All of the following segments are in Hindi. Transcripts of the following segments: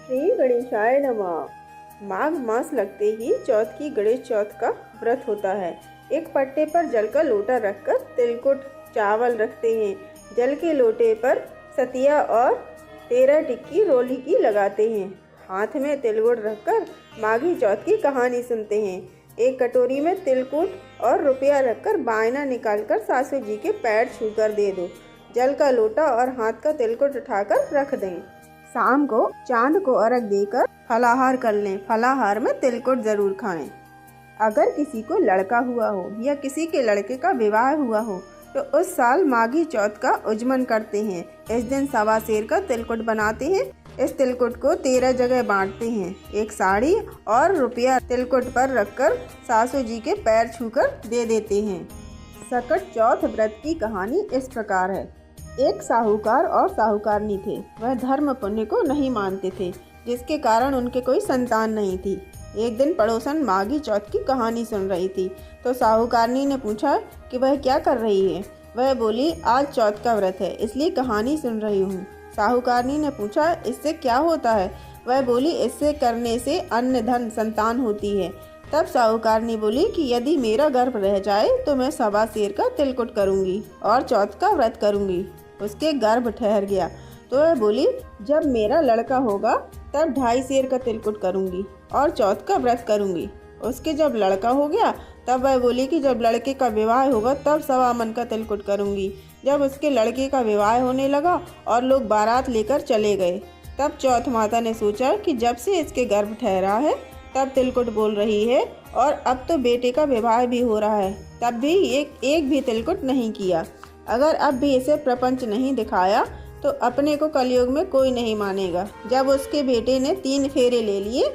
श्री गणेशाय नमः। माघ मास लगते ही चौथ की गणेश चौथ का व्रत होता है। एक पट्टे पर जल का लोटा रखकर तिलकुट चावल रखते हैं। जल के लोटे पर सतिया और 13 टिक्की रोली की लगाते हैं। हाथ में तिलकुट रखकर माघी चौथ की कहानी सुनते हैं। एक कटोरी में तिलकुट और रुपया रखकर बायना निकालकर सासू जी के पैर छूकर दे दो। जल का लोटा और हाथ का तिलकुट उठाकर रख दें। शाम को चांद को अर्घ देकर फलाहार कर लें। फलाहार में तिलकुट जरूर खाएं। अगर किसी को लड़का हुआ हो या किसी के लड़के का विवाह हुआ हो तो उस साल माघी चौथ का उज्जमन करते हैं। इस दिन सवा सेर का तिलकुट बनाते हैं। इस तिलकुट को 13 जगह बांटते हैं। एक साड़ी और रुपया तिलकुट पर रखकर सासू जी के पैर छूकर दे देते हैं। सकट चौथ व्रत की कहानी इस प्रकार है। एक साहूकार और साहूकारनी थे। वह धर्म पुण्य को नहीं मानते थे, जिसके कारण उनके कोई संतान नहीं थी। एक दिन पड़ोसन माघी चौथ की कहानी सुन रही थी तो साहूकारनी ने पूछा कि वह क्या कर रही है। वह बोली, आज चौथ का व्रत है इसलिए कहानी सुन रही हूँ। साहूकारनी ने पूछा, इससे क्या होता है। वह बोली, इससे करने से अन्न धन संतान होती है। तब साहूकारनी बोली कि यदि मेरा गर्भ रह जाए तो मैं सवा सेर का तिलकुट करूँगी और चौथ का व्रत करूँगी। उसके गर्भ ठहर गया तो वह बोली, जब मेरा लड़का होगा तब 2.5 सेर का तिलकुट करूँगी और चौथ का व्रत करूँगी। उसके जब लड़का हो गया तब वह बोली कि जब लड़के का विवाह होगा तब 1.25 मन का तिलकुट करूँगी। जब उसके लड़के का विवाह होने लगा और लोग बारात लेकर चले गए तब चौथ माता ने सोचा कि जब से इसके गर्भ ठहरा है तब तिलकुट बोल रही है और अब तो बेटे का विवाह भी हो रहा है, तब भी एक भी तिलकुट नहीं किया। अगर अब भी इसे प्रपंच नहीं दिखाया तो अपने को कलयुग में कोई नहीं मानेगा। जब उसके बेटे ने 3 फेरे ले लिए,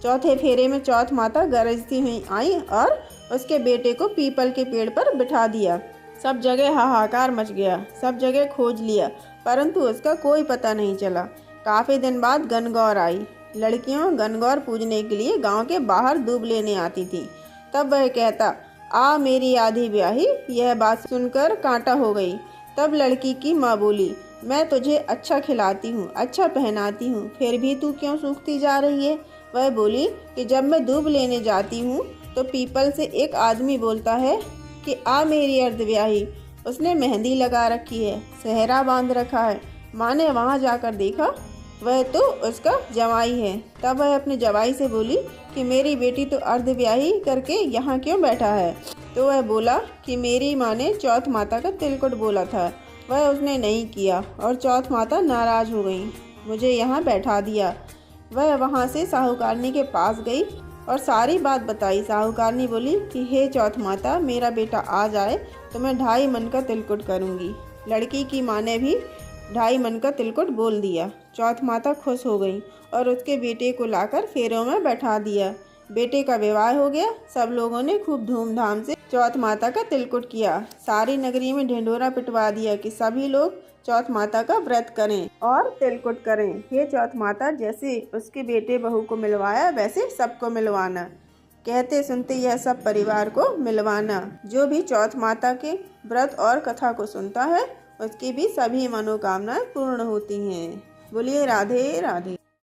चौथे फेरे में चौथ माता गरजती हुई आई और उसके बेटे को पीपल के पेड़ पर बिठा दिया। सब जगह हाहाकार मच गया। सब जगह खोज लिया परंतु उसका कोई पता नहीं चला। काफ़ी दिन बाद गणगौर आई। लड़कियों गणगौर पूजने के लिए गांव के बाहर दूब लेने आती थी। तब वह कहता, आ मेरी आधी ब्याही। यह बात सुनकर कांटा हो गई। तब लड़की की माँ बोली, मैं तुझे अच्छा खिलाती हूँ, अच्छा पहनाती हूँ, फिर भी तू क्यों सूखती जा रही है। वह बोली कि जब मैं दूब लेने जाती हूँ तो पीपल से एक आदमी बोलता है कि आ मेरी अर्धब्याही। उसने मेहंदी लगा रखी है, सेहरा बांध रखा है। माँ ने वहाँ जाकर देखा, वह तो उसका जवाई है। तब वह अपने जवाई से बोली कि मेरी बेटी तो अर्धब्याही करके यहाँ क्यों बैठा है। तो वह बोला कि मेरी माँ ने चौथ माता का तिलकुट बोला था, वह उसने नहीं किया और चौथ माता नाराज हो गई, मुझे यहाँ बैठा दिया। वह वहाँ से साहूकारनी के पास गई और सारी बात बताई। साहूकारनी बोली कि हे चौथ माता, मेरा बेटा आ जाए तो मैं 2.5 मन का तिलकुट करूँगी। लड़की की माँ ने भी 2.5 मन का तिलकुट बोल दिया। चौथ माता खुश हो गई और उसके बेटे को लाकर फेरों में बैठा दिया। बेटे का विवाह हो गया। सब लोगों ने खूब धूमधाम से चौथ माता का तिलकुट किया। सारी नगरी में ढिंढोरा पिटवा दिया कि सभी लोग चौथ माता का व्रत करें और तिलकुट करें। हे चौथ माता, जैसे उसके बेटे बहू को मिलवाया वैसे सबको मिलवाना। कहते सुनते यह सब परिवार को मिलवाना। जो भी चौथ माता के व्रत और कथा को सुनता है उसकी भी सभी मनोकामनाएं पूर्ण होती हैं। बोलिए राधे राधे।